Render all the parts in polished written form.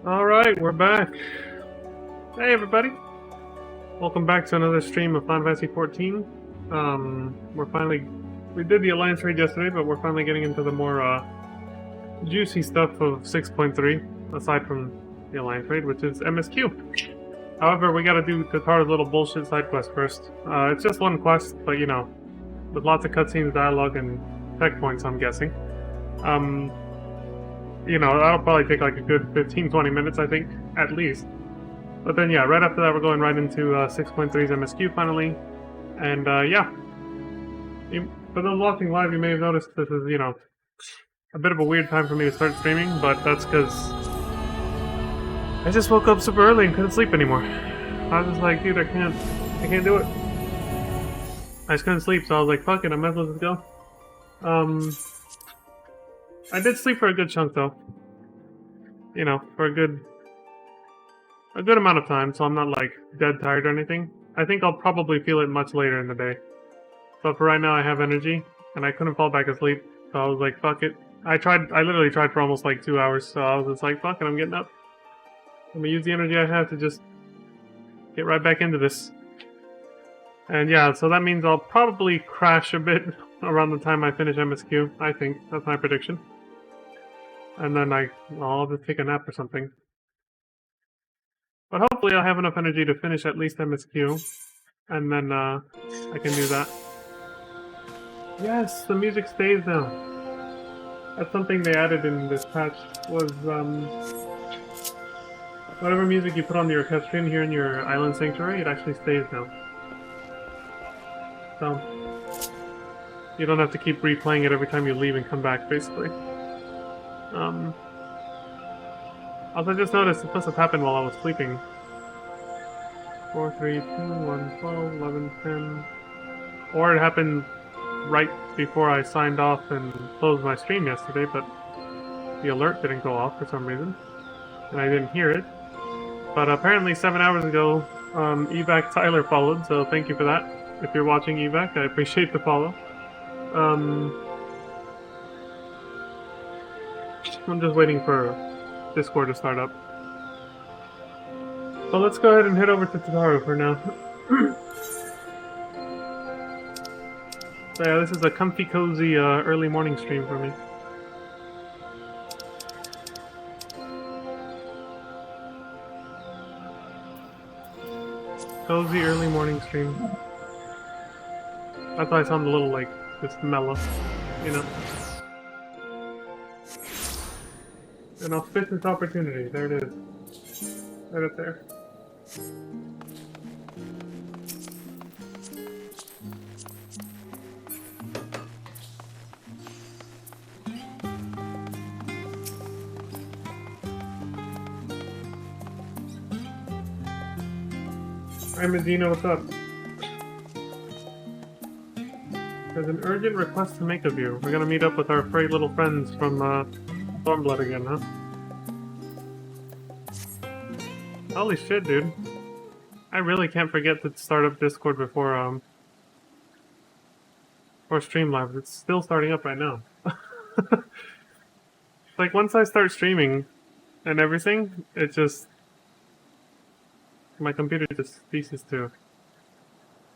Alright, we're back. Hey everybody. Welcome back to another stream of Final Fantasy 14. We did the Alliance raid yesterday, but we're finally getting into the more juicy stuff of 6.3, aside from the Alliance raid, which is MSQ. However, we gotta do Tataru's little bullshit side quest first. It's just one quest, but you know, with lots of cutscenes, dialogue, and tech points, I'm guessing. You know, that'll probably take like a good 15-20 minutes, I think, at least. But then, yeah, right after that, we're going right into 6.3's MSQ finally. And, yeah. For those watching live, you may have noticed this is, you know, a bit of a weird time for me to start streaming, but that's because I just woke up super early and couldn't sleep anymore. I was just like, dude, I can't do it. I just couldn't sleep, so I was like, fuck it, I might as well just go. I did sleep for a good chunk, though. You know, for a good amount of time, so I'm not, like, dead tired or anything. I think I'll probably feel it much later in the day. But for right now, I have energy, and I couldn't fall back asleep, so I was like, fuck it. I literally tried for almost, like, 2 hours, so I was just like, fuck it, I'm getting up. I'm gonna use the energy I have to just get right back into this. And yeah, so that means I'll probably crash a bit around the time I finish MSQ, I think. That's my prediction. And then I'll just take a nap or something. But hopefully I'll have enough energy to finish at least MSQ. And then I can do that. Yes, the music stays now. That's something they added in this patch, was whatever music you put on your orchestrion here in your island sanctuary, it actually stays now. So you don't have to keep replaying it every time you leave and come back, basically. Also, I just noticed it must have happened while I was sleeping. 4, 3, 2, 1, 12, 11, 10. Or it happened right before I signed off and closed my stream yesterday, but the alert didn't go off for some reason. And I didn't hear it. But apparently 7 hours ago, Evac Tyler followed, so thank you for that. If you're watching Evac, I appreciate the follow. I'm just waiting for Discord to start up. So let's go ahead and head over to Tataru for now. So yeah, this is a comfy, cozy, early morning stream for me. Cozy early morning stream. That's why I sound a little, like, just mellow, you know? An auspicious opportunity, there it is. Right up there. Hi Medina, what's up? There's an urgent request to make of you. We're gonna meet up with our furry little friends from Stormblood again, huh? Holy shit, dude. I really can't forget to start up Discord before Streamlabs. It's still starting up right now. Like, once I start streaming and everything, it just... my computer just ceases to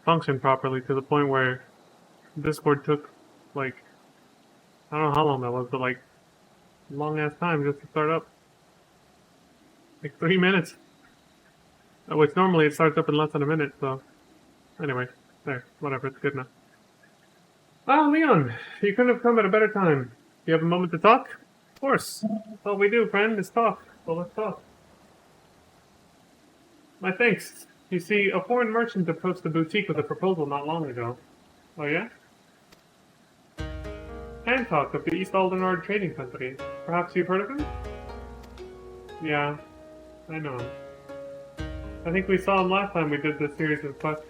function properly to the point where Discord took, like, I don't know how long that was, but, like, long-ass time just to start up. Like, 3 minutes. Which normally it starts up in less than a minute, so... Anyway, there, whatever, it's good enough. Ah, Leon, you couldn't have come at a better time. Do you have a moment to talk? Of course. That's all we do, friend, is talk. So let's talk. My thanks. You see, a foreign merchant approached the boutique with a proposal not long ago. Oh yeah? Hancock of the East Aldenard Trading Company. Perhaps you've heard of him? Yeah, I know him. I think we saw him last time we did this series of quests.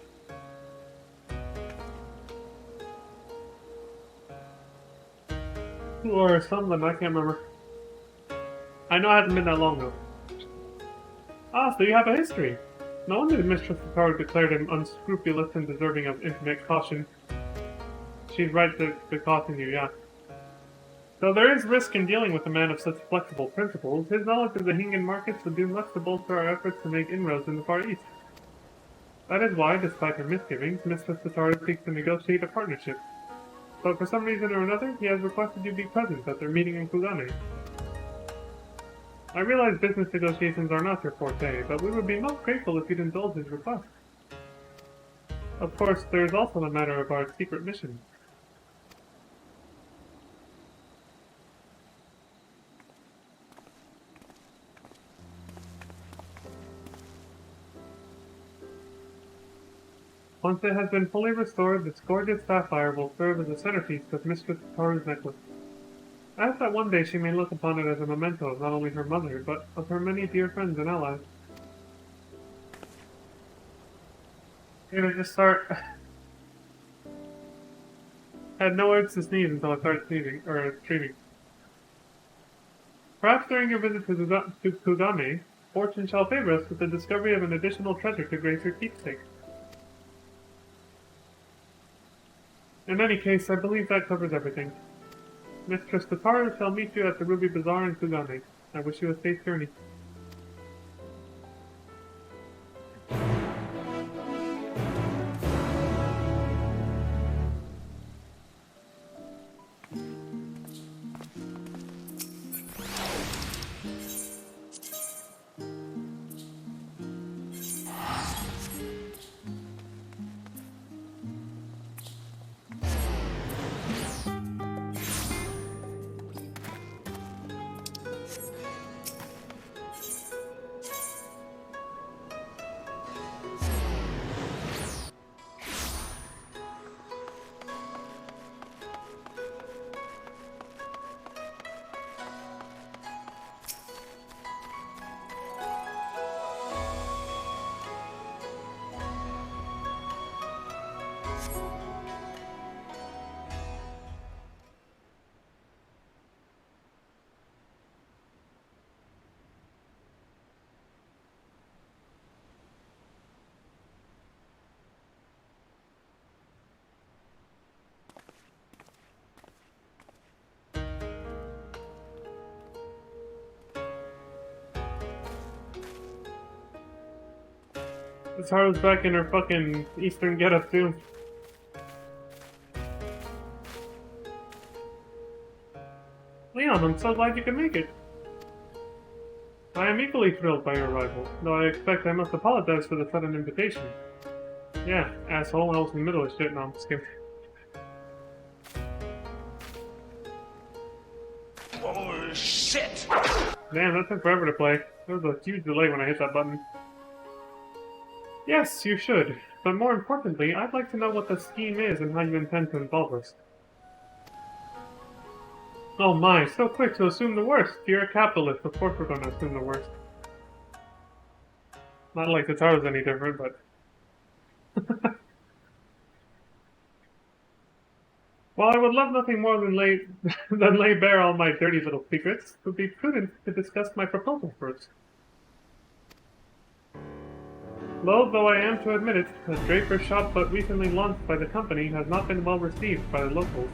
Or something, I can't remember. I know it hasn't been that long though. Ah, so you have a history. No wonder Mistress Tataru declared him unscrupulous and deserving of infinite caution. She's right to caution you, yeah. Though there is risk in dealing with a man of such flexible principles, his knowledge of the Hingan markets would do much to bolster our efforts to make inroads in the Far East. That is why, despite her misgivings, Mistress Tataru seeks to negotiate a partnership. But for some reason or another, he has requested you be present at their meeting in Kugane. I realize business negotiations are not your forte, but we would be most grateful if you'd indulge his request. Of course, there is also the matter of our secret mission. Once it has been fully restored, this gorgeous sapphire will serve as a centerpiece of Mistress Tataru's necklace. I hope that one day she may look upon it as a memento of not only her mother, but of her many dear friends and allies. Gonna just start... had no urge to sneeze until I started sneezing, or streaming. Perhaps during your visit to Kugane, fortune shall favor us with the discovery of an additional treasure to grace your keepsake. In any case, I believe that covers everything. Mistress Tataru shall meet you at the Ruby Bazaar in Kugane. I wish you a safe journey. Tataru's back in her fucking Eastern getup too. Leon, I'm so glad you could make it. I am equally thrilled by your arrival, though I expect I must apologize for the sudden invitation. Yeah, asshole, I was in the middle of shit. No, I'm just kidding. Oh, shit! Damn, that took forever to play. There was a huge delay when I hit that button. Yes, you should. But more importantly, I'd like to know what the scheme is and how you intend to involve us. Oh my, so quick to assume the worst. You're a capitalist, of course we're going to assume the worst. Not like Tataru's any different, but... While I would love nothing more than lay bare all my dirty little secrets, it would be prudent to discuss my proposal first. Loath though I am to admit it, the draper shop but recently launched by the company has not been well received by the locals.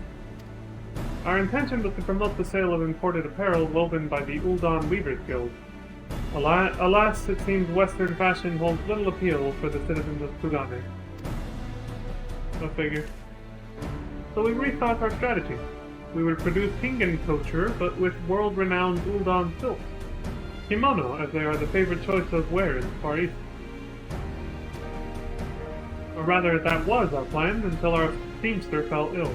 Our intention was to promote the sale of imported apparel woven by the Uldan Weavers Guild. Alas, it seems Western fashion holds little appeal for the citizens of Kugane. Go figure. So we rethought our strategy. We would produce Hingan couture, but with world-renowned Uldan silks. Kimono, as they are the favorite choice of wear in the Far East. Or rather, that was our plan until our seamster fell ill.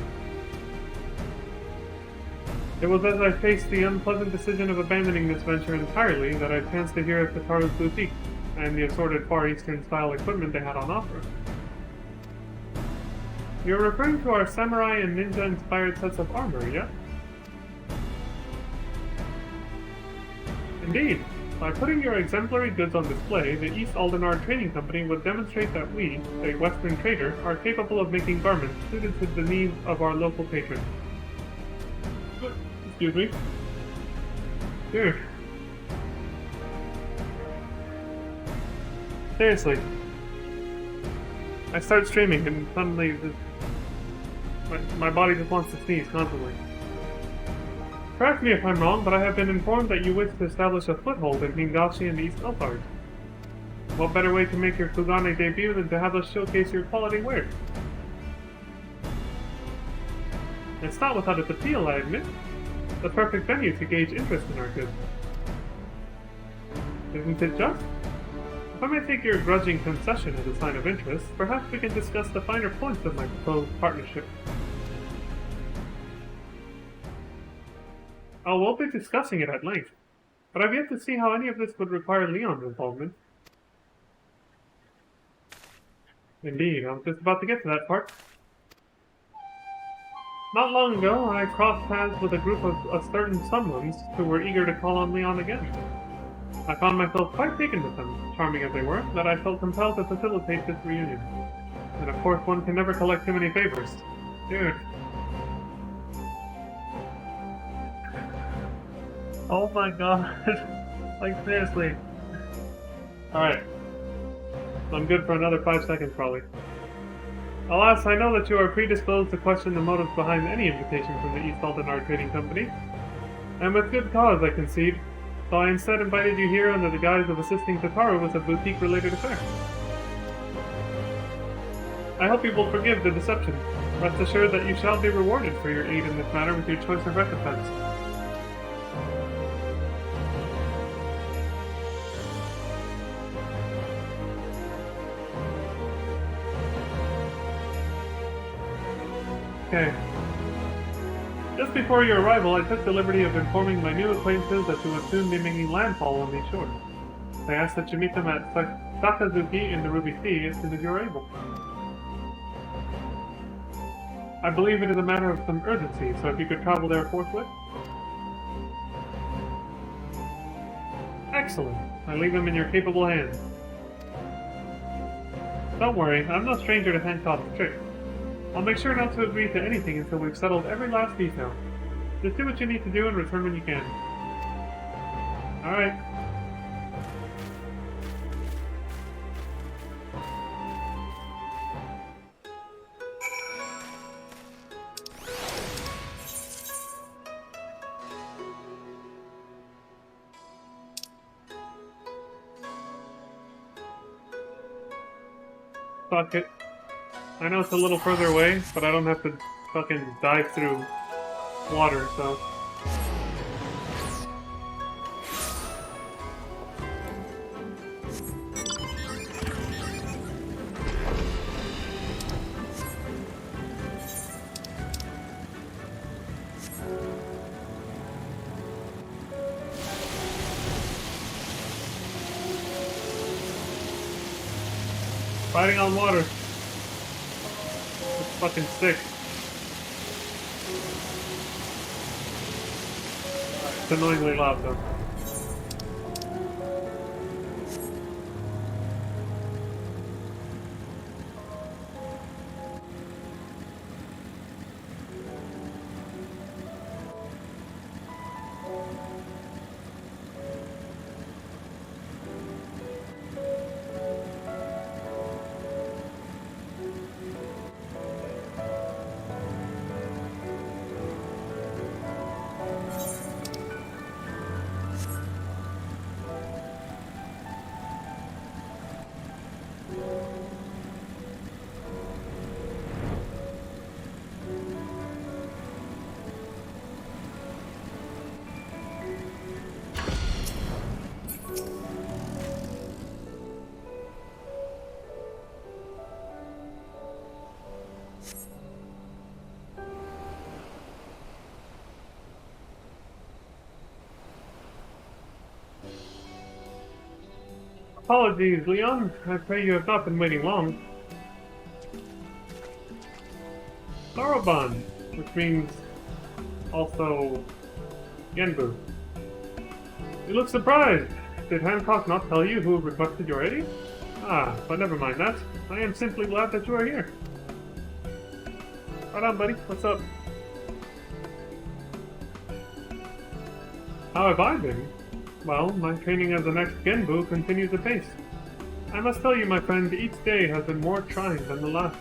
It was as I faced the unpleasant decision of abandoning this venture entirely that I chanced to hear of Tataru's boutique and the assorted Far Eastern-style equipment they had on offer. You're referring to our samurai and ninja-inspired sets of armor, yeah? Indeed. By putting your exemplary goods on display, the East Aldenar Trading Company would demonstrate that we, a Western trader, are capable of making garments suited to the needs of our local patrons. Excuse me. Here. Seriously. I start streaming and suddenly my body just wants to sneeze constantly. Correct me if I'm wrong, but I have been informed that you wish to establish a foothold in Hingashi and East Elfard. What better way to make your Kugane debut than to have us showcase your quality work? It's not without its appeal, I admit. The perfect venue to gauge interest in our goods. Isn't it just? If I may take your grudging concession as a sign of interest, perhaps we can discuss the finer points of my proposed partnership. Oh, we'll be discussing it at length, but I've yet to see how any of this would require Leon's involvement. Indeed, I was just about to get to that part. Not long ago, I crossed paths with a group of certain someones who were eager to call on Leon again. I found myself quite taken with them, charming as they were, that I felt compelled to facilitate this reunion. And of course, one can never collect too many favors. Dude. Oh my god. Like, seriously. Alright. I'm good for another 5 seconds, probably. Alas, I know that you are predisposed to question the motives behind any invitation from the East Aldenard Trading Company. And with good cause, I concede. So I instead invited you here under the guise of assisting Tataru with a boutique-related affair. I hope you will forgive the deception. Rest assured that you shall be rewarded for your aid in this matter with your choice of recompense. Okay. Just before your arrival, I took the liberty of informing my new acquaintances that you would soon be making landfall on these shores. I ask that you meet them at Sakazuki in the Ruby Sea as soon as you are able. I believe it is a matter of some urgency, so if you could travel there forthwith. Excellent. I leave them in your capable hands. Don't worry, I'm no stranger to Hancock's tricks. I'll make sure not to agree to anything until we've settled every last detail. Just do what you need to do and return when you can. Alright. Fuck it. I know it's a little further away, but I don't have to fucking dive through water, so... Fighting on water. It's fucking sick. It's annoyingly loud though. Apologies, Leon. I pray you have not been waiting long. Soroban, which means also Genbu. You look surprised. Did Hancock not tell you who requested your aid? Ah, but never mind that. I am simply glad that you are here. Right on, buddy. What's up? How have I been? Well, my training as the next Genbu continues apace. I must tell you, my friend, each day has been more trying than the last.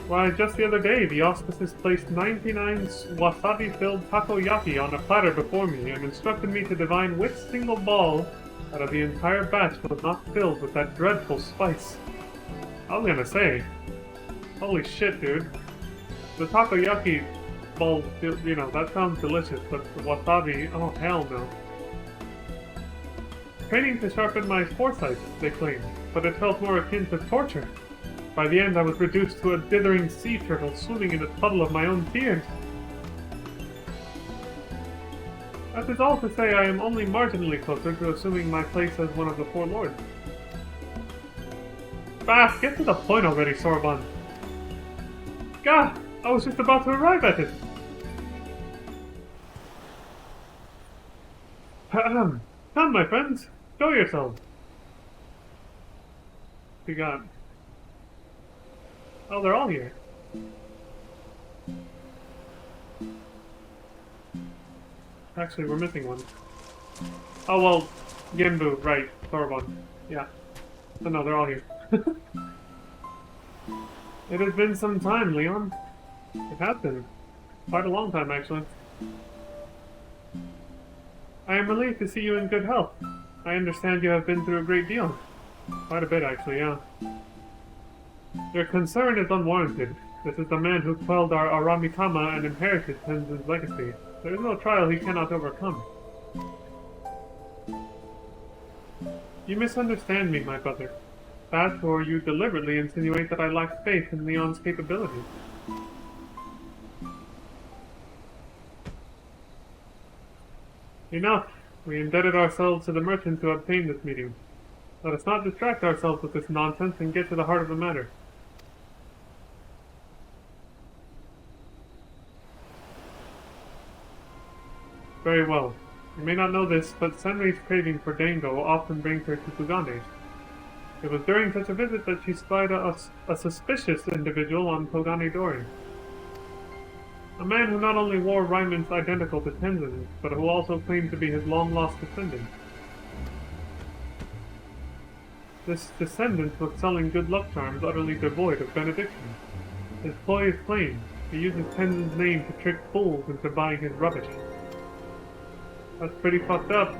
Why, just the other day, the auspices placed 99 wasabi-filled takoyaki on a platter before me and instructed me to divine which single ball out of the entire batch was not filled with that dreadful spice. I was gonna say, holy shit, dude. The takoyaki ball, you know, that sounds delicious, but the wasabi, oh hell no. Training to sharpen my foresight, they claimed, but it felt more akin to torture. By the end, I was reduced to a dithering sea turtle swimming in a puddle of my own tears. That is all to say I am only marginally closer to assuming my place as one of the four lords. Bah, get to the point already, Sorbonne. Gah, I was just about to arrive at it. Ahem. Come, my friends, show yourselves. What you got? Oh, they're all here. Actually, we're missing one. Oh, well, Genbu, right, Sorbonne. Yeah. Oh, no, they're all here. It has been some time, Leon. It has been. Quite a long time, actually. I am relieved to see you in good health. I understand you have been through a great deal. Quite a bit, actually, yeah. Your concern is unwarranted. This is the man who quelled our Aramitama and inherited Tenzin's legacy. There is no trial he cannot overcome. You misunderstand me, my brother. That, or you deliberately insinuate that I lack faith in Leon's capabilities. Enough. We indebted ourselves to the merchant to obtain this meeting. Let us not distract ourselves with this nonsense and get to the heart of the matter. Very well. You may not know this, but Senri's craving for dango often brings her to Kugane. It was during such a visit that she spied a suspicious individual on Kogane Dori. A man who not only wore raiments identical to Tenzin's, but who also claimed to be his long-lost descendant. This descendant was selling good luck charms utterly devoid of benediction. His ploy is plain. He uses Tenzin's name to trick fools into buying his rubbish. That's pretty fucked up.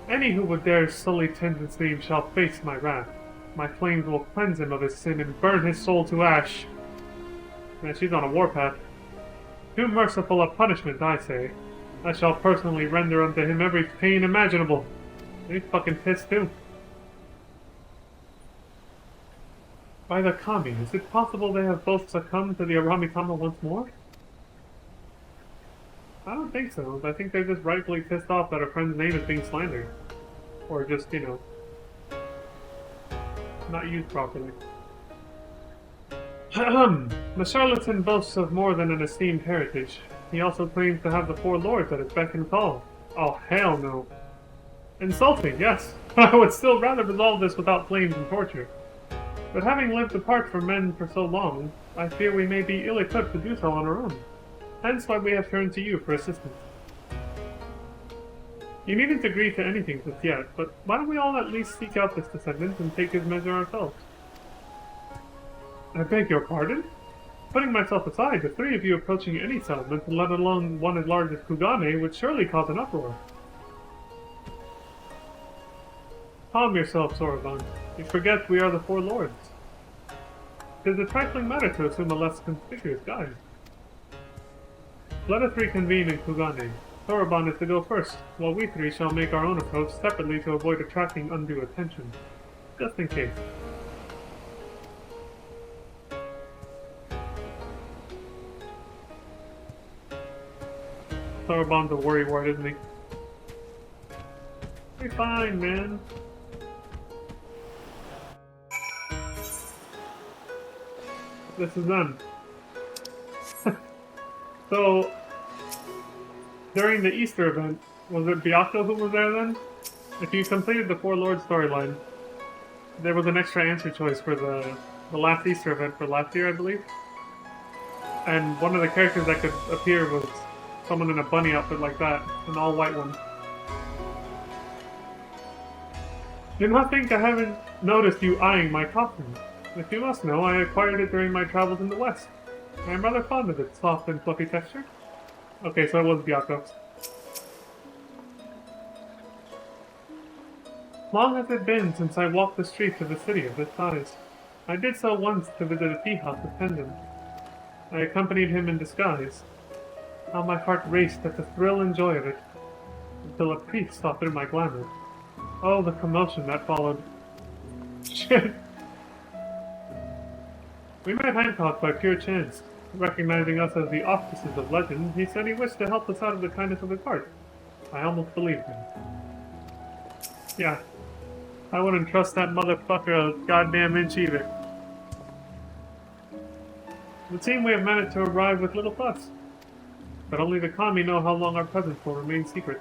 Any who would dare sully Tenzin's name shall face my wrath. My flames will cleanse him of his sin and burn his soul to ash. Man, she's on a warpath. Too merciful a punishment, I say. I shall personally render unto him every pain imaginable. He's fucking pissed too. By the Kami, is it possible they have both succumbed to the Aramitama once more? I don't think so. I think they're just rightfully pissed off that a friend's name is being slandered. Or just, you know, not used properly. The charlatan boasts of more than an esteemed heritage. He also claims to have the four lords at his beck and call. Oh, hell no. Insulting, yes. I would still rather resolve this without flames and torture. But having lived apart from men for so long, I fear we may be ill-equipped to do so on our own. Hence why we have turned to you for assistance. You needn't agree to anything just yet, but why don't we all at least seek out this descendant and take his measure ourselves? I beg your pardon? Putting myself aside, the three of you approaching any settlement, let alone one as large as Kugane, would surely cause an uproar. Calm yourself, Sorbonne. You forget we are the four lords. It is a trifling matter to assume a less conspicuous guise. Let us reconvene in Kugane. Sorbonne is to go first, while we three shall make our own approach separately to avoid attracting undue attention. Just in case. Sorbonne's a worrywart, isn't he? Be fine, man. This is done. So, during the Easter event, was it Byakuya who was there then? If you completed the Four Lords storyline, there was an extra answer choice for the last Easter event for last year, I believe. And one of the characters that could appear was someone in a bunny outfit like that, an all-white one. Do not think I haven't noticed you eyeing my costume. If you must know, I acquired it during my travels in the West. I am rather fond of its soft and fluffy texture. Okay, so it was Byaku's. Long has it been since I walked the streets of a city of this size. I did so once to visit a tea house with Tenzin. I accompanied him in disguise. How my heart raced at the thrill and joy of it, until a priest saw through my glamour. Oh, the commotion that followed. Shit! We met Hancock by pure chance. Recognizing us as the officers of legend, he said he wished to help us out of the kindness of his heart. I almost believed him. Yeah. I wouldn't trust that motherfucker a goddamn inch either. It would seem we have managed to arrive with little fuss. But only the Kami know how long our presence will remain secret.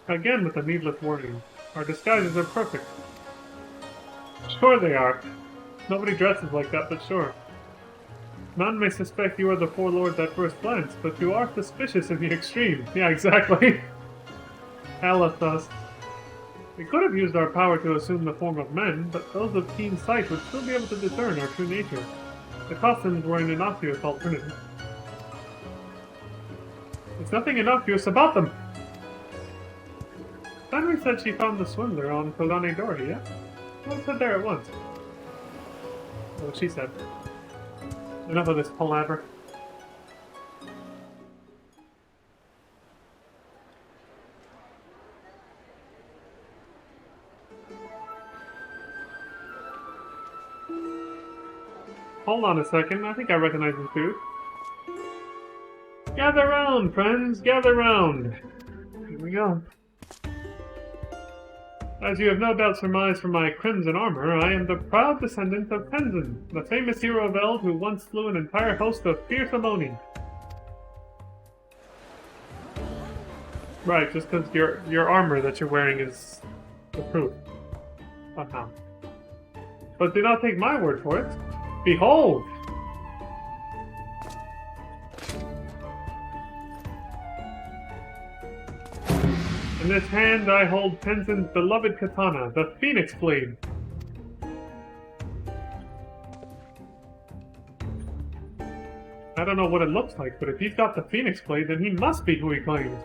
Again with a needless warning. Our disguises are perfect. Sure they are. Nobody dresses like that, but sure. None may suspect you are the four lords at first glance, but you are suspicious in the extreme. Yeah, exactly. Hella sus. We could have used our power to assume the form of men, but those of keen sight would still be able to discern our true nature. The costumes were an innocuous alternative. There's nothing innocuous about them! Henry said she found the swindler on Kodane Dori, yeah? I said there at once. What she said. Enough of this palaver. Hold on a second, I think I recognize this dude. Gather round, friends, gather round. Here we go. As you have no doubt surmised from my crimson armor, I am the proud descendant of Tenzin, the famous hero of Eld who once slew an entire host of fierce Amoni. Right, just because your armor that you're wearing is the proof. Somehow. But do not take my word for it. Behold! In this hand I hold Tenzin's beloved katana, the Phoenix Blade. I don't know what it looks like, but if he's got the Phoenix Blade, then he must be who he claims.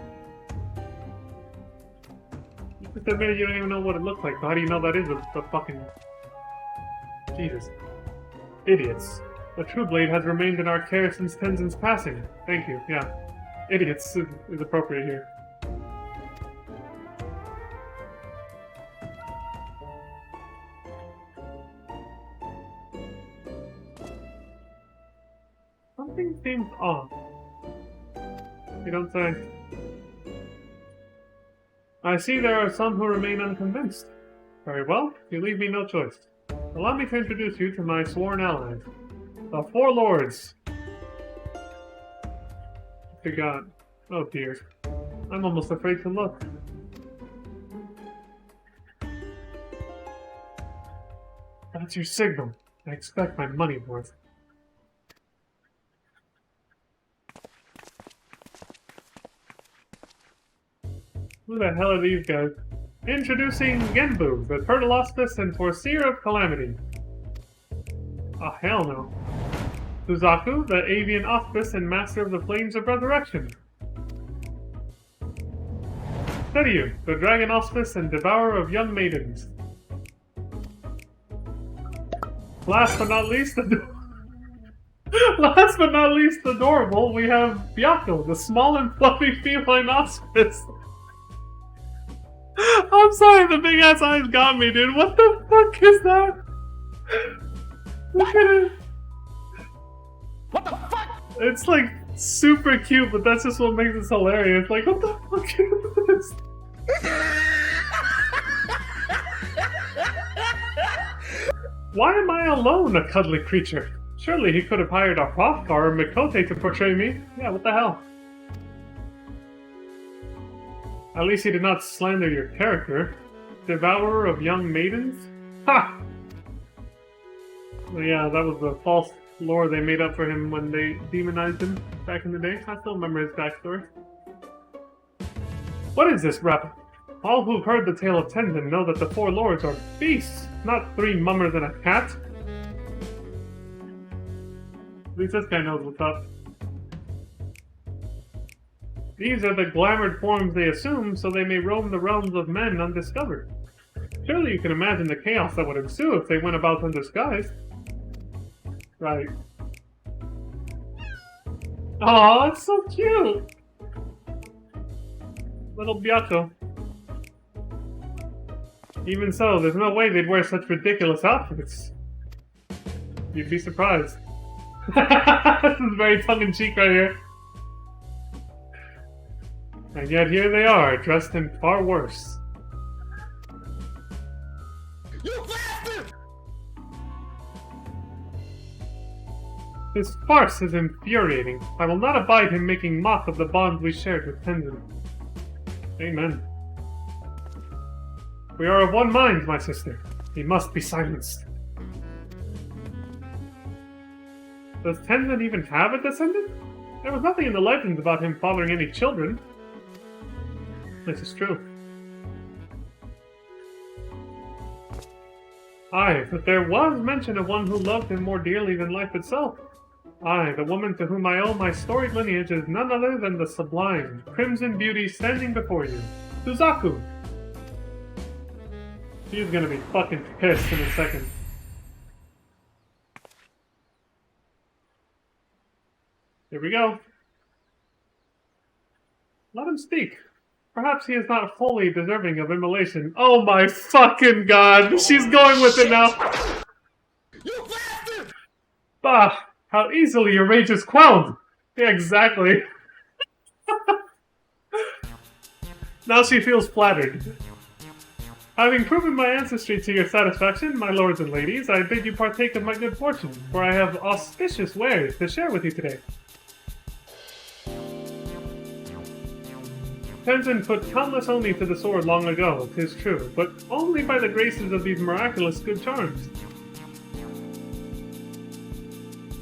You just admitted you don't even know what it looks like, so how do you know that is the fucking... Jesus. Idiots. The true blade has remained in our care since Tenzin's passing. Thank you, yeah. Idiots is appropriate here. Something seems off. You don't say. I see there are some who remain unconvinced. Very well, you leave me no choice. Allow me to introduce you to my sworn allies. The Four Lords! Forgot. Oh dear. I'm almost afraid to look. That's your signal. I expect my money worth. Who the hell are these guys? Introducing Genbu, the Turtle Auspice and Foreseer of Calamity. Oh, hell no. Suzaku, the Avian Auspice and Master of the Flames of Resurrection. Setyu, the Dragon Auspice and Devourer of Young Maidens. Last but not least, last but not least adorable, we have Byaku, the small and fluffy feline Auspice. I'm sorry, the big ass eyes got me, dude. What the fuck is that? Look at it. What the fuck? It's like super cute, but that's just what makes it hilarious. Like, what the fuck is this? Why am I alone, a cuddly creature? Surely he could have hired a Hrothgar or Mikote to portray me. Yeah, what the hell? At least he did not slander your character. Devourer of young maidens? Ha! Well, yeah, that was the false lore they made up for him when they demonized him back in the day. I still remember his backstory. What is this, Revel? All who've heard the tale of Tenzin know that the four lords are beasts, not three mummers and a cat. At least this guy knows what's up. These are the glamoured forms they assume, so they may roam the realms of men undiscovered. Surely you can imagine the chaos that would ensue if they went about undisguised. Right. Aw, it's so cute! Little Byakuya. Even so, there's no way they'd wear such ridiculous outfits. You'd be surprised. This is very tongue-in-cheek right here. And yet here they are, dressed in far worse. You bastard! This farce is infuriating. I will not abide him making mock of the bonds we shared with Tenzin. Amen. We are of one mind, my sister. He must be silenced. Does Tenzin even have a descendant? There was nothing in the legends about him fathering any children. This is true. Aye, but there was mention of one who loved him more dearly than life itself. Aye, the woman to whom I owe my storied lineage is none other than the sublime, crimson beauty standing before you, Suzaku. She's gonna be fucking pissed in a second. Here we go. Let him speak. Perhaps he is not wholly deserving of immolation. Oh my fucking god! She's going with it now! You bastard! Bah! How easily your rage is quelled! Yeah, exactly. Now she feels flattered. Having proven my ancestry to your satisfaction, my lords and ladies, I bid you partake of my good fortune, for I have auspicious wares to share with you today. Tenzin put countless Oni to the sword long ago, 'tis true, but only by the graces of these miraculous good charms.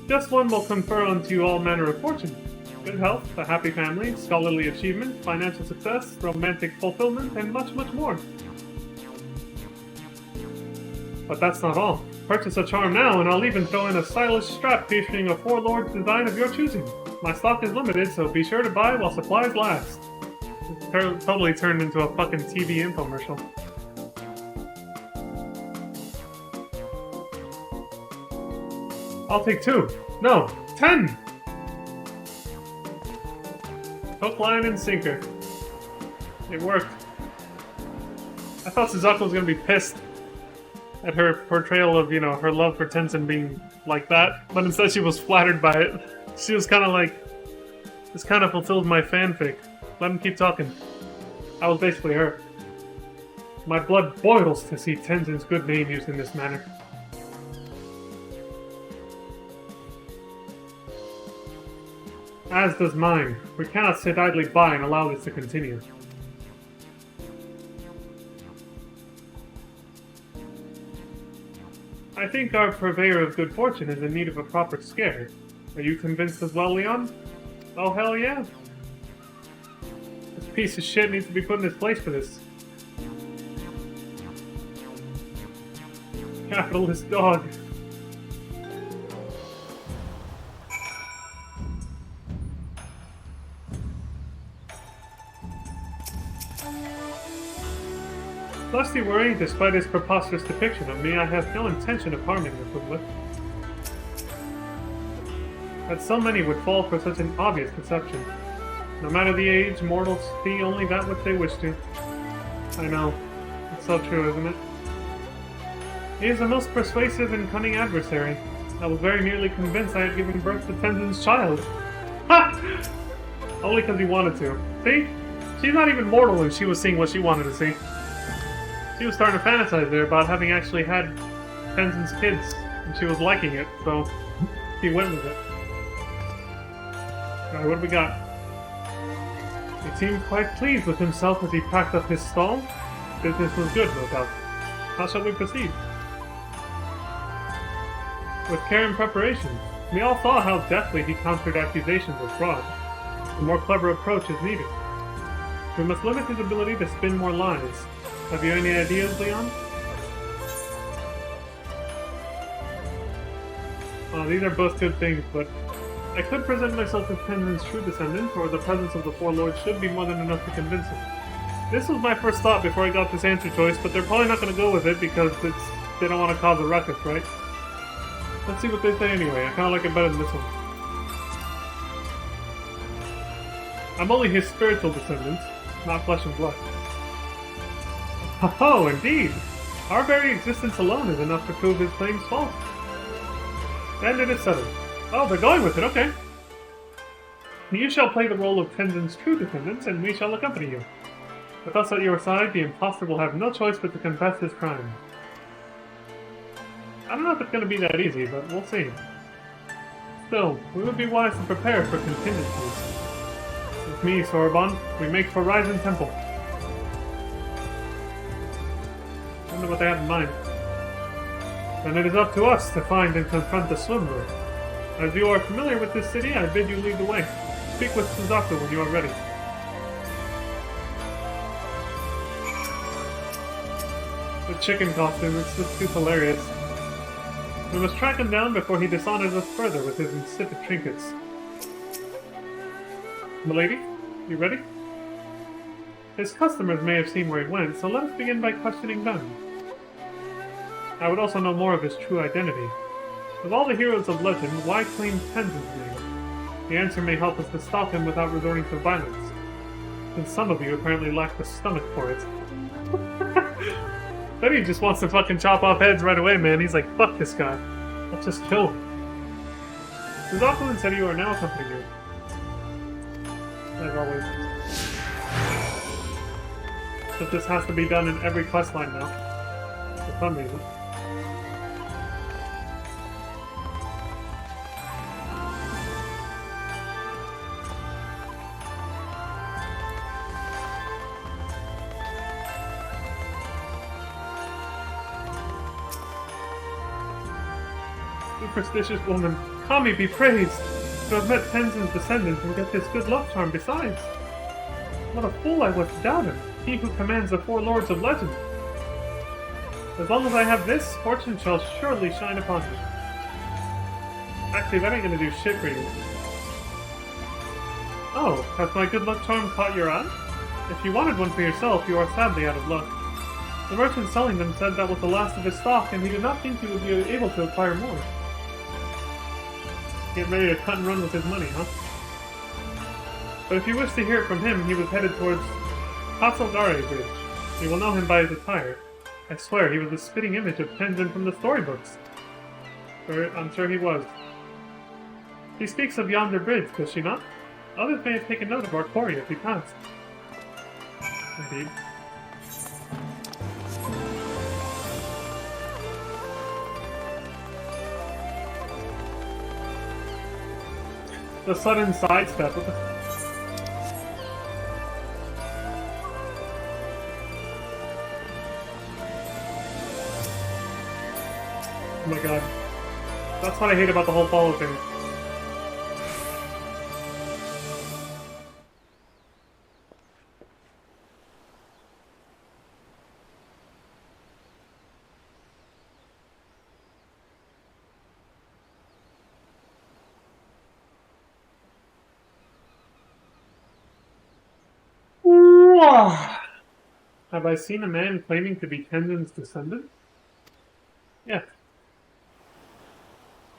Just one will confer unto you all manner of fortune. Good health, a happy family, scholarly achievement, financial success, romantic fulfillment, and much, much more. But that's not all. Purchase a charm now, and I'll even throw in a stylish strap featuring a four lords design of your choosing. My stock is limited, so be sure to buy while supplies last. Totally turned into a fucking TV infomercial. I'll take 2. No, 10! Hook, line, and sinker. It worked. I thought Suzaku was gonna be pissed at her portrayal of, you know, her love for Tenzin being like that, but instead she was flattered by it. She was kind of like, this kind of fulfills my fanfic. Let him keep talking. I was basically her. My blood boils to see Tenzin's good name used in this manner. As does mine. We cannot sit idly by and allow this to continue. I think our purveyor of good fortune is in need of a proper scare. Are you convinced as well, Leon? Oh, hell yeah. This piece of shit needs to be put in his place for this. Capitalist dog. Lest you worry, despite his preposterous depiction of me, I have no intention of harming the Quinlet. That so many would fall for such an obvious deception. No matter the age, mortals see only that which they wish to. I know. It's so true, isn't it? He is a most persuasive and cunning adversary. I was very nearly convinced I had given birth to Tenzin's child. Ha! Only because he wanted to. See? She's not even mortal and she was seeing what she wanted to see. She was starting to fantasize there about having actually had Tenzin's kids, and she was liking it, so he went with it. Alright, what do we got? He seemed quite pleased with himself as he packed up his stall. Business was good, no doubt. How shall we proceed? With care and preparation. We all saw how deftly he countered accusations of fraud. A more clever approach is needed. We must limit his ability to spin more lies. Have you any ideas, Leon? These are both good things, but I could present myself as Tenzin's true descendant, or the presence of the four lords should be more than enough to convince him. This was my first thought before I got this answer choice, but they're probably not going to go with it because they don't want to cause a ruckus, right? Let's see what they say anyway. I kind of like it better than this one. I'm only his spiritual descendant, not flesh and blood. Oh, indeed! Our very existence alone is enough to prove his claims false. Then it is settled. Oh, they're going with it, okay. You shall play the role of Tenzin's true descendants, and we shall accompany you. With us at your side, the impostor will have no choice but to confess his crime. I don't know if it's going to be that easy, but we'll see. Still, we would be wise to prepare for contingencies. With me, Sorbonne, we make for Ryzen Temple. I wonder what they have in mind. And it is up to us to find and confront the swindler. As you are familiar with this city, I bid you lead the way. Speak with Suzaku when you are ready. The chicken costume, it's just too hilarious. We must track him down before he dishonors us further with his insipid trinkets. Milady, you ready? His customers may have seen where he went, so let us begin by questioning them. I would also know more of his true identity. Of all the heroes of legend, why claim Tenzin's name? The answer may help us to stop him without resorting to violence. And some of you apparently lack the stomach for it. Then he just wants to fucking chop off heads right away, man. He's like, fuck this guy. Let's just kill him. Suzaku said you are now accompanying you. As always. But this has to be done in every questline now. For some reason. Superstitious woman, Kami be praised! To have met Tenzin's descendant and get this good luck charm besides! What a fool I was to doubt him, he who commands the four lords of legend! As long as I have this, fortune shall surely shine upon me. Actually, that ain't gonna do shit for you. Oh, has my good luck charm caught your eye? If you wanted one for yourself, you are sadly out of luck. The merchant selling them said that was the last of his stock, and he did not think he would be able to acquire more. Get ready to cut and run with his money, huh? But if you wish to hear from him, he was headed towards Katsulgare Bridge. You will know him by his attire. I swear, he was the spitting image of Tenzin from the storybooks. I'm sure he was. He speaks of yonder bridge, does she not? Others may have taken note of our quarry as he passed. Indeed. The sudden sidestep. What the... Oh my god. That's what I hate about the whole follow thing. Have I seen a man claiming to be Tenzin's descendant? Yeah.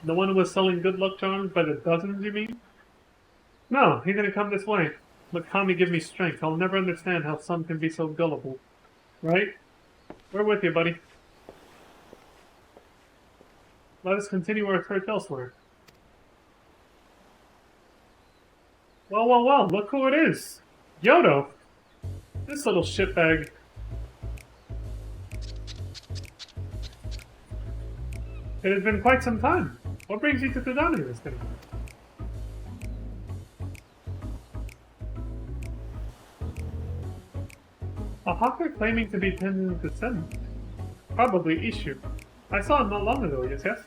The one who was selling good luck charms by the dozens, you mean? No, he's gonna come this way. Let Kami give me strength. I'll never understand how some can be so gullible. Right? We're with you, buddy. Let us continue our search elsewhere. Well, look who it is! Yodo! This little shitbag. It has been quite some time. What brings you to Tadani this day? A hawker claiming to be Tenzin's descendant. Probably Ishu. I saw him not long ago, yes?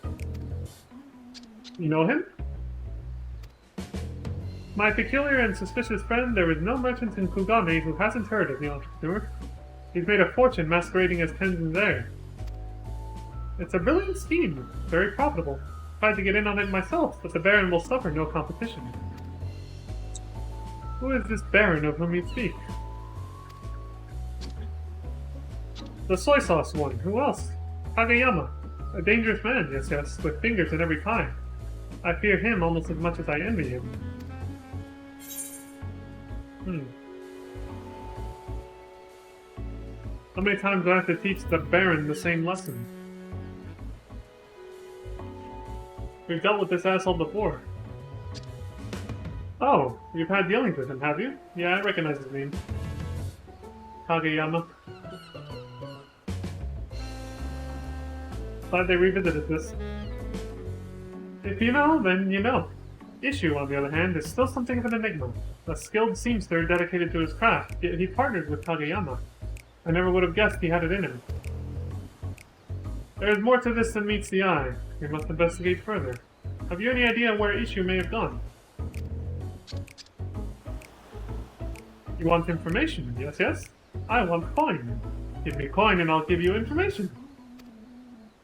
You know him? My peculiar and suspicious friend, there is no merchant in Kugane who hasn't heard of the entrepreneur. He's made a fortune masquerading as Tenzin's heir. It's a brilliant scheme, very profitable. Tried to get in on it myself, but the Baron will suffer no competition. Who is this Baron of whom you speak? The soy sauce one. Who else? Kageyama. A dangerous man, yes, with fingers in every pie. I fear him almost as much as I envy him. How many times do I have to teach the Baron the same lesson? We've dealt with this asshole before. Oh, you've had dealings with him, have you? Yeah, I recognize his name. Kageyama. Glad they revisited this. If you know, then you know. Issue, on the other hand, is still something of an enigma. A skilled seamster dedicated to his craft, yet he partnered with Kageyama. I never would have guessed he had it in him. There is more to this than meets the eye. We must investigate further. Have you any idea where Issue may have gone? You want information? Yes? I want coin. Give me coin and I'll give you information.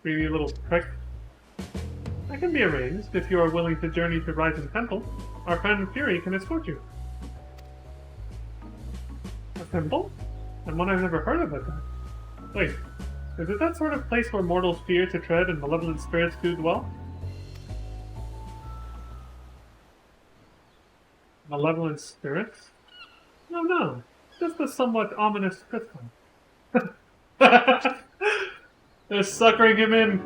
Greedy little prick. That can be arranged if you are willing to journey to Rising Temple. Our friend Fury can escort you. A temple? And one I've never heard of it. Wait, is it that sort of place where mortals fear to tread and malevolent spirits do dwell? Malevolent spirits? No. Just a somewhat ominous crystal. They're suckering him in.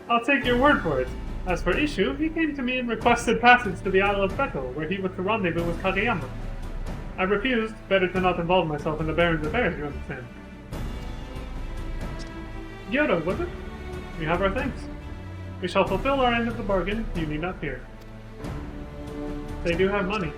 I'll take your word for it. As for Issue, he came to me and requested passage to the Isle of Beko, where he was to rendezvous with Kageyama. I refused, better to not involve myself in the Baron's affairs, you understand. Gyoto, was it? We have our thanks. We shall fulfill our end of the bargain, you need not fear. They do have money.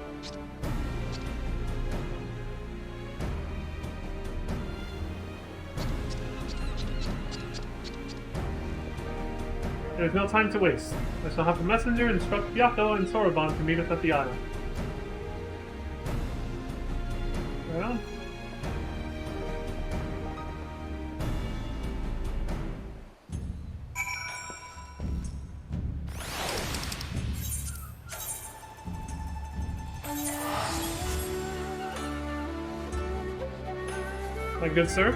There is no time to waste. I shall have the messenger instruct Byakuya and Soroban to meet us at the isle. Right on. My good sir?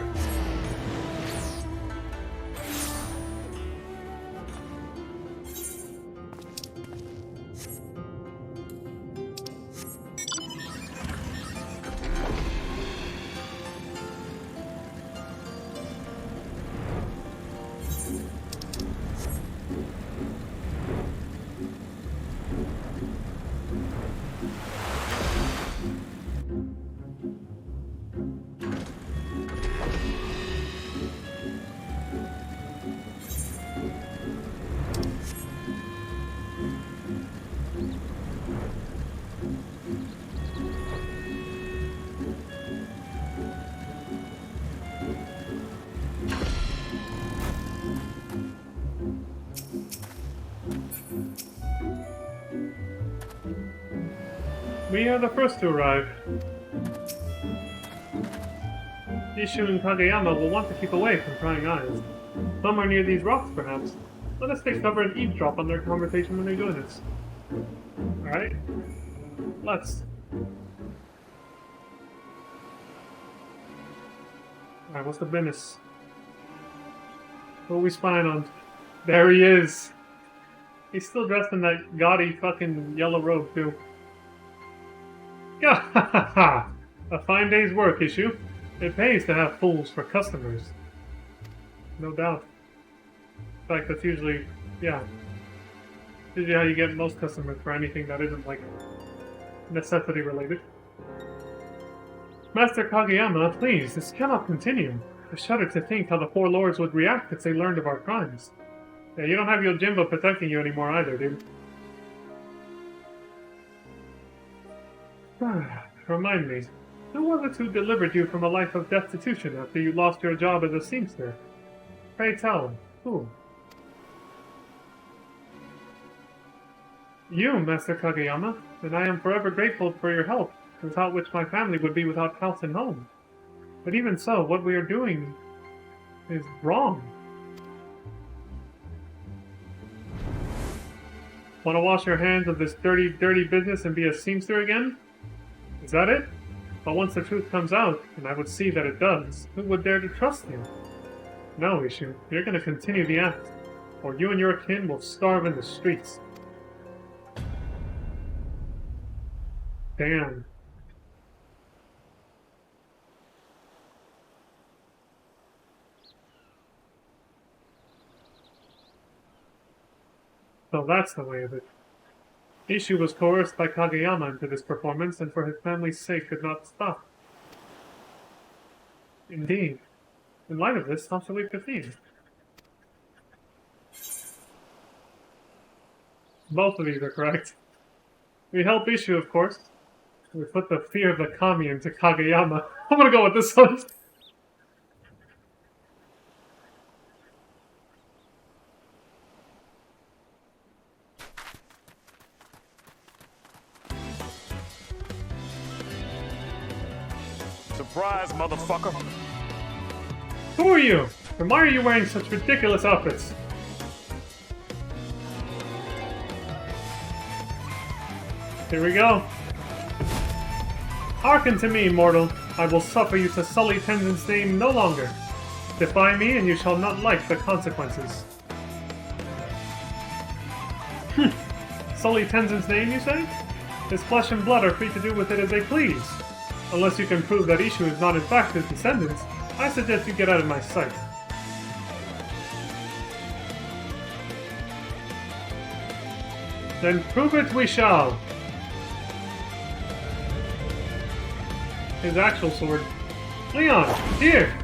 We are the first to arrive. Issue and Kageyama will want to keep away from prying eyes. Somewhere near these rocks, perhaps. Let us take cover and eavesdrop on their conversation when they join us. Alright? Let's. Alright, what's the business? What are we spying on? There he is! He's still dressed in that gaudy fucking yellow robe, too. Gahahaha! A fine day's work, Issue. It pays to have fools for customers. No doubt. In fact, that's usually, yeah. Usually how you get most customers for anything that isn't, like, necessity related. Master Kageyama, please, this cannot continue. I shudder to think how the four lords would react if they learned of our crimes. Yeah, you don't have Yojimbo protecting you anymore either, dude. Remind me, who was it who delivered you from a life of destitution after you lost your job as a seamster? Pray tell, who? You, Master Kageyama, and I am forever grateful for your help, without which my family would be without house and home. But even so, what we are doing is wrong. Want to wash your hands of this dirty, dirty business and be a seamster again? Is that it? But once the truth comes out, and I would see that it does, who would dare to trust you? No, Ishu, you're going to continue the act, or you and your kin will starve in the streets. Damn. So that's the way of it. Ishu was coerced by Kageyama into this performance, and for his family's sake could not stop. Indeed. In light of this, how shall we proceed? Both of these are correct. We help Ishu, of course. We put the fear of the kami into Kageyama. I'm gonna go with this one. Surprise, motherfucker. Who are you? And why are you wearing such ridiculous outfits? Here we go. Hearken to me, mortal. I will suffer you to sully Tenzin's name no longer. Defy me, and you shall not like the consequences. Sully Tenzin's name, you say? His flesh and blood are free to do with it as they please. Unless you can prove that Ishu is not in fact his descendant, I suggest you get out of my sight. Then prove it we shall. His actual sword. Leon, here!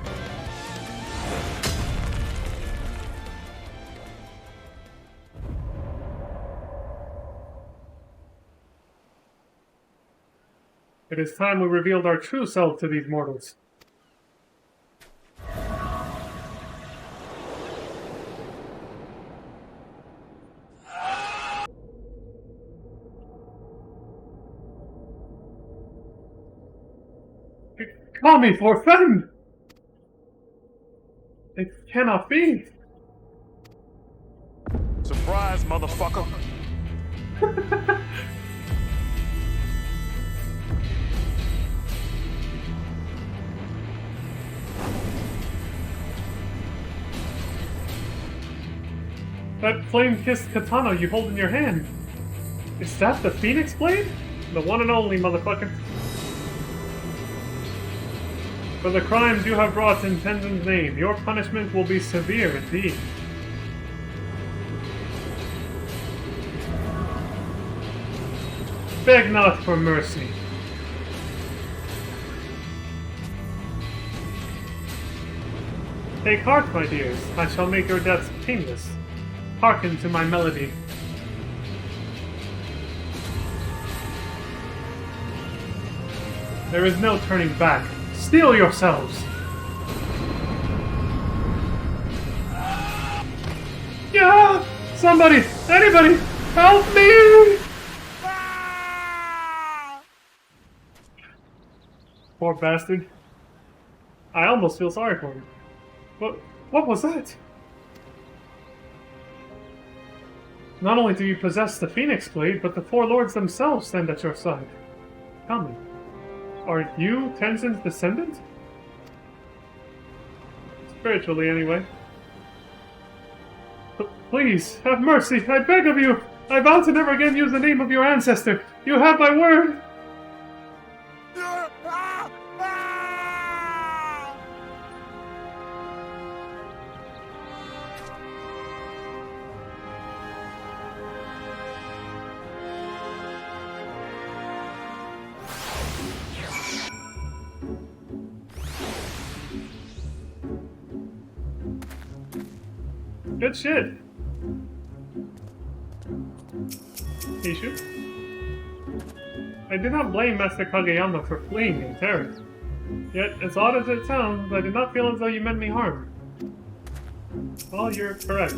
It is time we revealed our true self to these mortals. Kami forfend! It cannot be! Surprise, motherfucker. That flame-kissed katana you hold in your hand. Is that the Phoenix Blade? The one and only, motherfucker. For the crimes you have wrought in Tenzin's name, your punishment will be severe indeed. Beg not for mercy. Take heart, my dears. I shall make your deaths painless. Hearken to my melody. There is no turning back. Steel yourselves! Yeah! Somebody! Anybody! Help me! Poor bastard. I almost feel sorry for him. What was that? Not only do you possess the Phoenix Blade, but the four lords themselves stand at your side. Tell me, are you Tenzin's descendant? Spiritually, anyway. Please, have mercy, I beg of you! I vow to never again use the name of your ancestor! You have my word! Good shit. Ishu? I do not blame Master Kageyama for fleeing in terror. Yet, as odd as it sounds, I did not feel as though you meant me harm. Well, you're correct.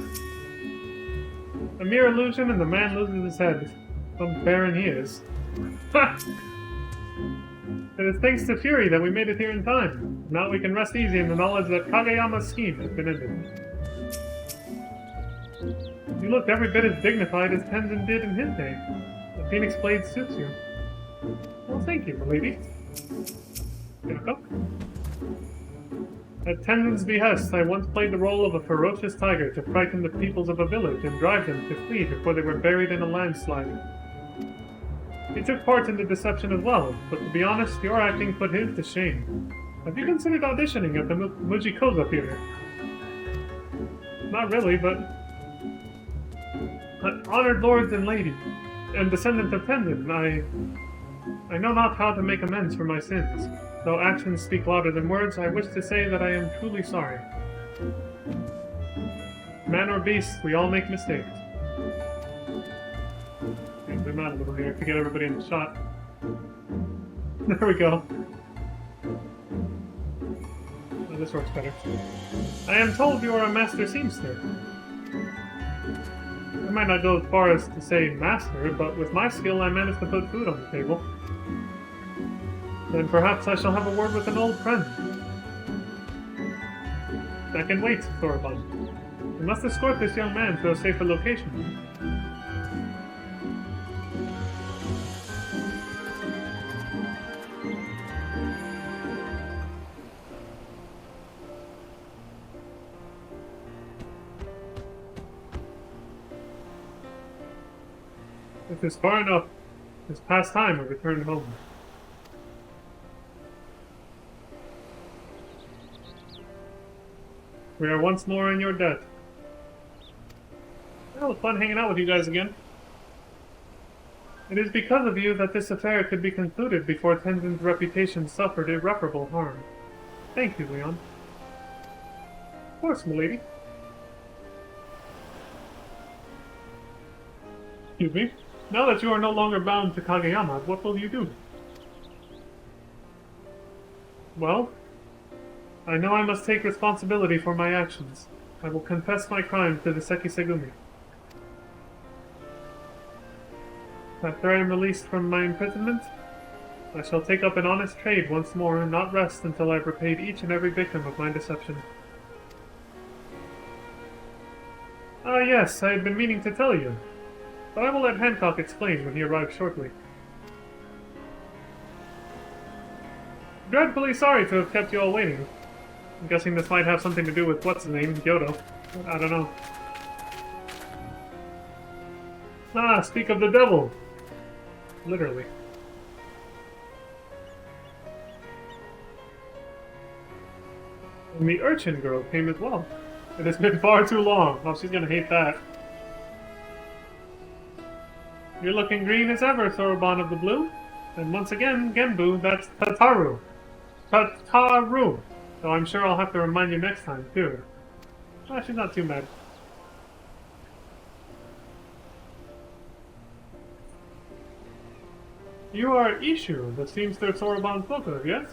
A mere illusion and the man loses his head. Some baron he is. Ha! It is thanks to Fury that we made it here in time. Now we can rest easy in the knowledge that Kageyama's scheme has been ended. You look every bit as dignified as Tenzin did in his day. The Phoenix Blade suits you. Well, thank you, milady. Welcome. At Tenzin's behest, I once played the role of a ferocious tiger to frighten the peoples of a village and drive them to flee before they were buried in a landslide. He took part in the deception as well, but to be honest, your acting put his to shame. Have you considered auditioning at the Mujikoza Theater? Not really, but... Honored lords and ladies, and descendant of Tenzin, I know not how to make amends for my sins. Though actions speak louder than words, I wish to say that I am truly sorry. Man or beast, we all make mistakes. Zoom out a little here to get everybody in the shot. There we go. Oh, this works better. I am told you are a master seamster. I might not go as far as to say master, but with my skill I managed to put food on the table. Then perhaps I shall have a word with an old friend. I can wait, Thorabun. We must escort this young man to a safer location. It is far enough. It is past time I return home. We are once more in your debt. Well, it was fun hanging out with you guys again. It is because of you that this affair could be concluded before Tenzin's reputation suffered irreparable harm. Thank you, Leon. Of course, milady. Excuse me. Now that you are no longer bound to Kageyama, what will you do? Well, I know I must take responsibility for my actions. I will confess my crimes to the Sekisegumi. After I am released from my imprisonment, I shall take up an honest trade once more and not rest until I have repaid each and every victim of my deception. Ah yes, I had been meaning to tell you, but I will let Hancock explain when he arrives shortly. Dreadfully sorry to have kept you all waiting. I'm guessing this might have something to do with what's-his-name, Gyoto. I don't know. Ah, speak of the devil! Literally. And the urchin girl came as well. It has been far too long. Oh, she's gonna hate that. You're looking green as ever, Thorobon of the Blue. And once again, Genbu, that's Tataru. Tataru! So I'm sure I'll have to remind you next time, too. Well, she's not too mad. You are Ishu, the seamster Thorobon spoke of, yes?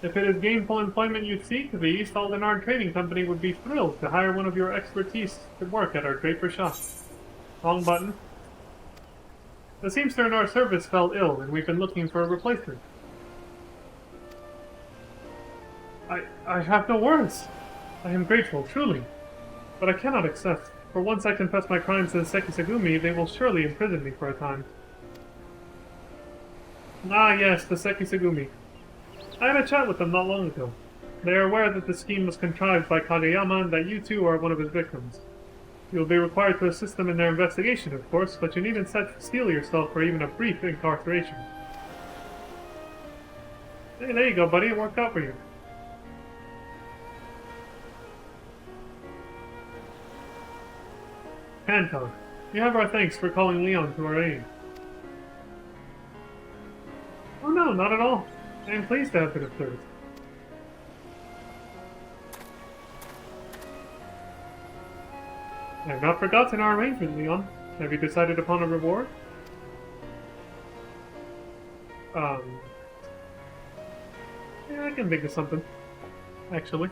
If it is gainful employment you seek, the East Aldenard Trading Company would be thrilled to hire one of your expertise to work at our draper shop. Wrong button. The seamster in our service fell ill, and we've been looking for a replacement. I have no words. I am grateful, truly. But I cannot accept. For once I confess my crimes to the Sekisegumi, they will surely imprison me for a time. Ah yes, the Sekisegumi. I had a chat with them not long ago. They are aware that the scheme was contrived by Kageyama and that you too are one of his victims. You will be required to assist them in their investigation, of course, but you needn't steel yourself for even a brief incarceration. Hey, there you go, buddy. It worked out for you. Hancock, you have our thanks for calling Leon to our aid. Oh no, not at all. I am pleased to have been of service. I have not forgotten our arrangement, Leon. Have you decided upon a reward? Yeah, I can think of something. Actually.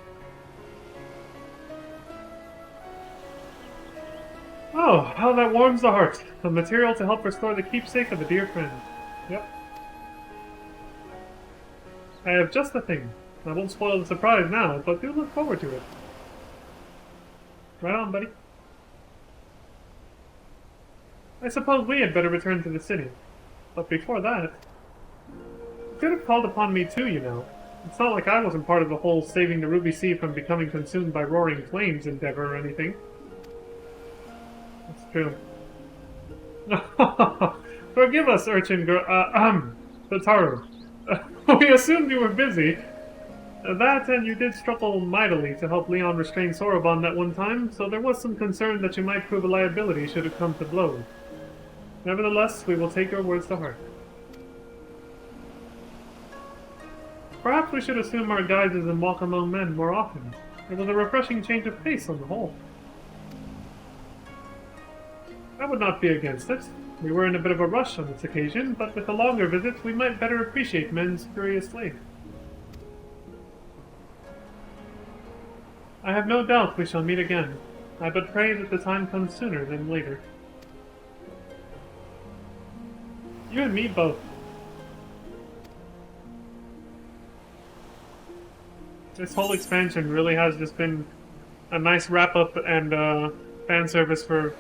Oh, how that warms the heart. A material to help restore the keepsake of a dear friend. Yep. I have just the thing. I won't spoil the surprise now, but do look forward to it. Right on, buddy. I suppose we had better return to the city. But before that... You could have called upon me too, you know. It's not like I wasn't part of the whole saving the Ruby Sea from becoming consumed by roaring flames endeavor or anything. That's true. Forgive us, urchin girl. Tataru. We assumed you were busy. That and you did struggle mightily to help Leon restrain Soroban that one time, so there was some concern that you might prove a liability should it come to blows. Nevertheless, we will take your words to heart. Perhaps we should assume our guises and walk among men more often. It was a refreshing change of pace on the whole. I would not be against it. We were in a bit of a rush on this occasion, but with a longer visit, we might better appreciate men's curious ways. I have no doubt we shall meet again. I but pray that the time comes sooner than later. You and me both. This whole expansion really has just been a nice wrap-up and fan service for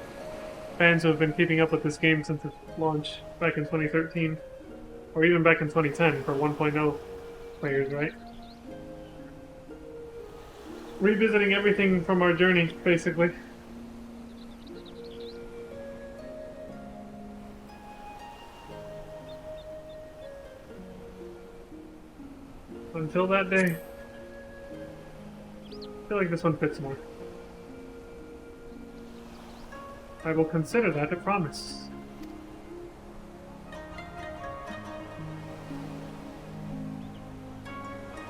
fans who have been keeping up with this game since its launch back in 2013. Or even back in 2010 for 1.0 players, right? Revisiting everything from our journey, basically. Until that day. I feel like this one fits more. I will consider that a promise.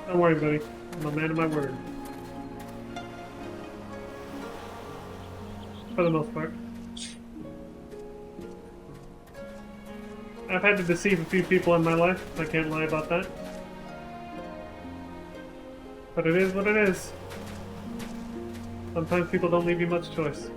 Don't worry, buddy. I'm a man of my word. For the most part. I've had to deceive a few people in my life. I can't lie about that. But it is what it is. Sometimes people don't leave you much choice.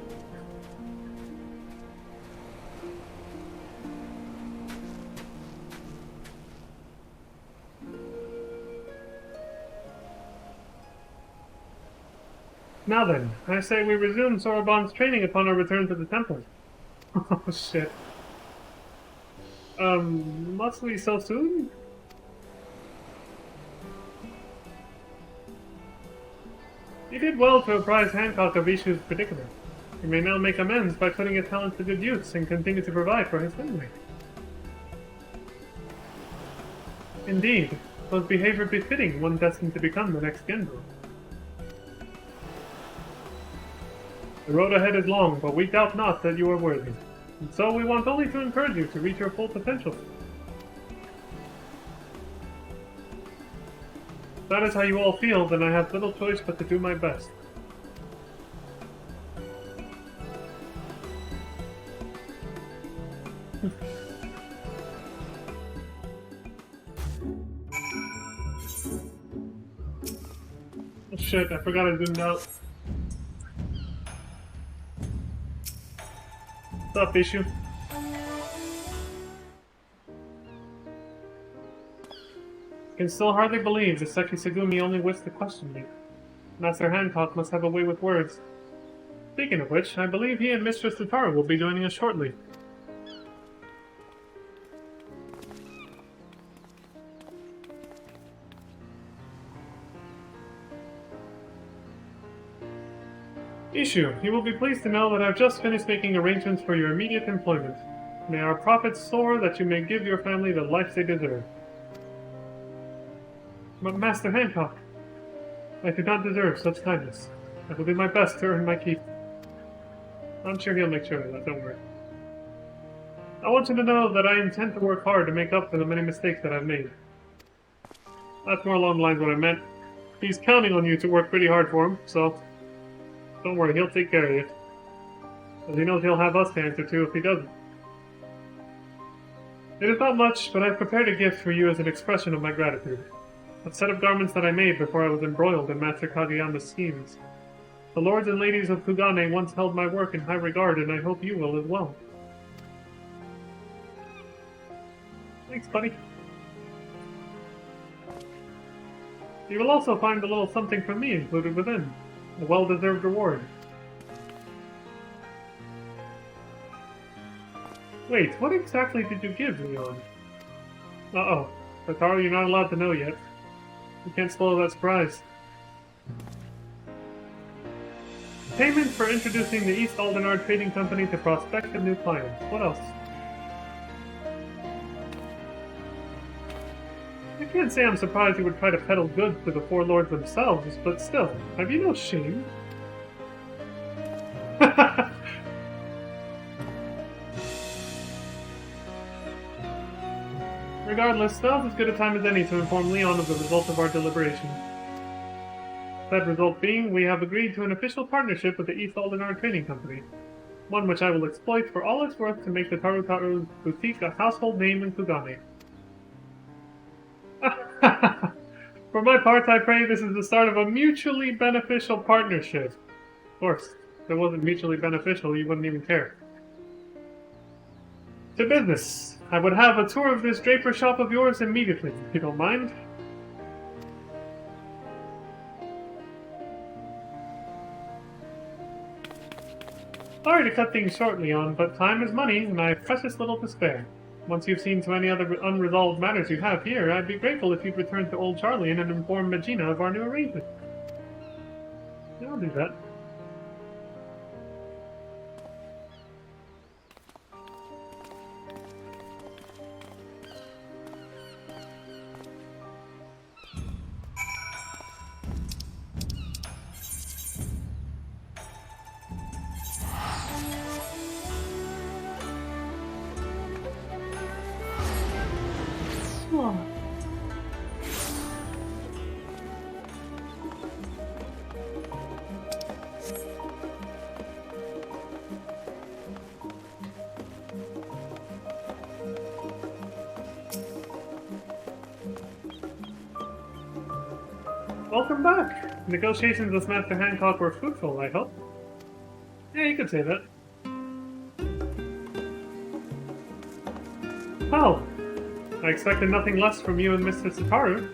Now then, I say we resume Soroban's training upon our return to the temple. Oh shit. Must we so soon? You did well to apprise Hancock of Ishu's predicament. He may now make amends by putting his talents to good use and continue to provide for his family. Indeed, was behavior befitting one destined to become the next Genro. The road ahead is long, but we doubt not that you are worthy, and so we want only to encourage you to reach your full potential. If that is how you all feel, then I have little choice but to do my best. Oh shit, I forgot I zoomed out. What's up, Ishu? I can still hardly believe that Seki Segumi only wished to question me. Master Hancock must have a way with words. Speaking of which, I believe he and Mistress Tataru will be joining us shortly. Ishu, you will be pleased to know that I've just finished making arrangements for your immediate employment. May our profits soar that you may give your family the life they deserve. But Master Hancock, I do not deserve such kindness. I will do my best to earn my keep. I'm sure he'll make sure of that, don't worry. I want you to know that I intend to work hard to make up for the many mistakes that I've made. That's more along the lines of what I meant. He's counting on you to work pretty hard for him, so don't worry, he'll take care of you. As he knows he'll have us to answer to if he doesn't. It is not much, but I've prepared a gift for you as an expression of my gratitude. A set of garments that I made before I was embroiled in Master Kageyama's schemes. The lords and ladies of Kugane once held my work in high regard, and I hope you will as well. Thanks, buddy. You will also find a little something from me included within. A well-deserved reward. Wait, what exactly did you give, Leon? Uh-oh. Tataru, you're not allowed to know yet. You can't spoil that surprise. Payment for introducing the East Aldenar Trading Company to prospective new clients. What else? I can't say I'm surprised you would try to peddle goods to the four lords themselves, but still, have you no shame? Regardless, now's as good a time as any to inform Leon of the result of our deliberation. That result being, we have agreed to an official partnership with the East Aldenar Trading Company. One which I will exploit for all it's worth to make the Tarutaru boutique a household name in Kugane. For my part, I pray this is the start of a mutually beneficial partnership. Of course, if it wasn't mutually beneficial, you wouldn't even care. To business. I would have a tour of this draper shop of yours immediately, if you don't mind. Sorry to cut things short, Leon, but time is money, and I have precious little to spare. Once you've seen to any other unresolved matters you have here, I'd be grateful if you'd return to Old Charlian and inform Magina of our new arrangement. Yeah, I'll do that. Welcome back! Negotiations with Master Hancock were fruitful, I hope. Yeah, you could say that. Well, I expected nothing less from you and Mistress Tataru.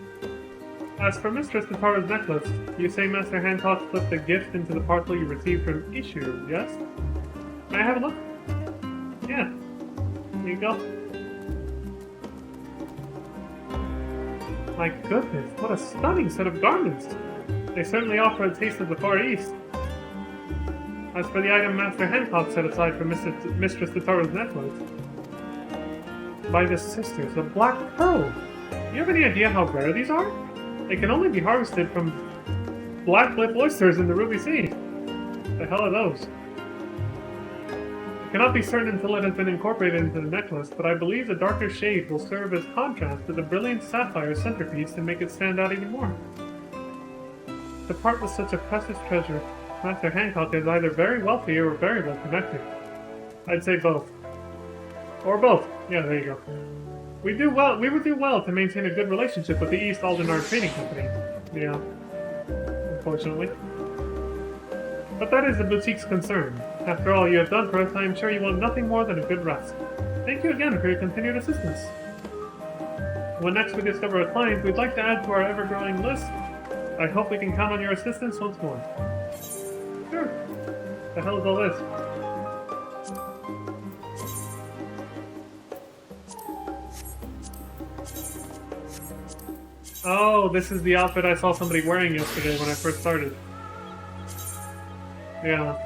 As for Mistress Tataru's necklace, you say Master Hancock slipped a gift into the parcel you received from Ishu, yes? May I have a look? Yeah. Here you go. My goodness, what a stunning set of garments! They certainly offer a taste of the Far East. As for the item Master Hancock set aside for Mistress Tataru's necklace, by the sisters, a black pearl! Do you have any idea how rare these are? They can only be harvested from black lip oysters in the Ruby Sea. The hell are those? I cannot be certain until it has been incorporated into the necklace, but I believe the darker shade will serve as contrast to the brilliant sapphire centerpiece and make it stand out even more. To part with such a precious treasure, Master Hancock is either very wealthy or very well connected. I'd say both. Or both. Yeah, there you go. We would do well to maintain a good relationship with the East Aldenar Trading Company. Yeah. Unfortunately. But that is the boutique's concern. After all you have done for us, I am sure you want nothing more than a good rest. Thank you again for your continued assistance. When next we discover a client we'd like to add to our ever-growing list, I hope we can count on your assistance once more. Sure. The hell is all this? Oh, this is the outfit I saw somebody wearing yesterday when I first started. Yeah.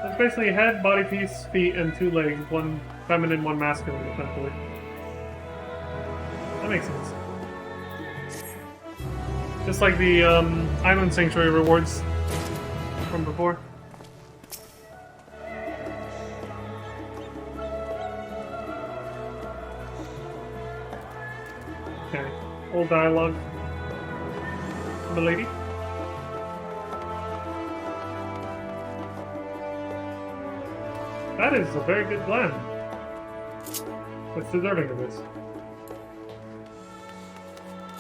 It's basically head, body piece, feet, and 2 legs. One feminine, one masculine, essentially. That makes sense. Just like the Island Sanctuary rewards from before. Okay, old dialogue. Milady? That is a very good blend. It's deserving of this.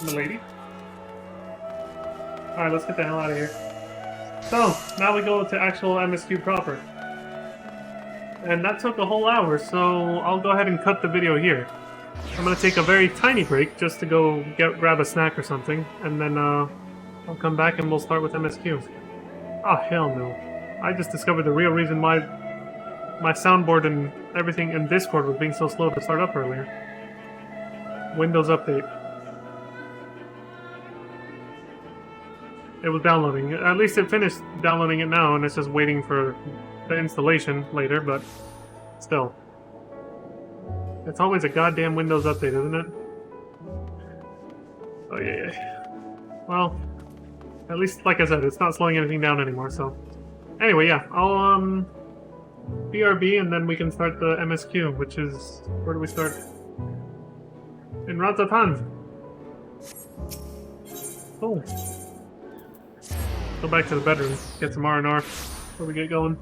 milady. Alright, let's get the hell out of here. So, now we go to actual MSQ proper. And that took a whole hour, so I'll go ahead and cut the video here. I'm gonna take a very tiny break just to go grab a snack or something, and then I'll come back and we'll start with MSQ. Oh, hell no. I just discovered the real reason why my soundboard and everything in Discord was being so slow to start up earlier. Windows update. It was downloading. At least it finished downloading it now, and it's just waiting for the installation later, but still. It's always a goddamn Windows update, isn't it? Oh, yeah. Well, at least, like I said, it's not slowing anything down anymore, so... Anyway, yeah, I'll, BRB, and then we can start the MSQ, which is... Where do we start? In Razatan. Oh. Go back to the bedroom, get some R&R before we get going.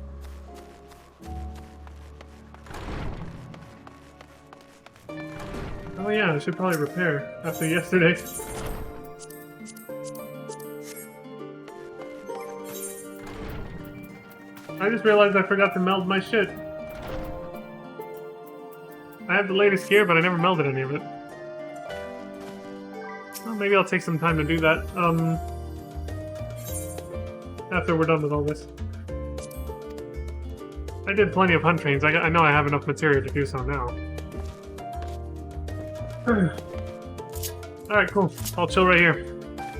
Oh yeah, I should probably repair after yesterday. I just realized I forgot to meld my shit. I have the latest gear, but I never melded any of it. Well, maybe I'll take some time to do that, after we're done with all this. I did plenty of hunt trains. I know I have enough material to do so now. Alright, cool. I'll chill right here.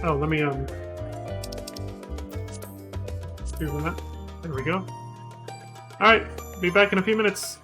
Oh, let me, do that. There we go. Alright, be back in a few minutes.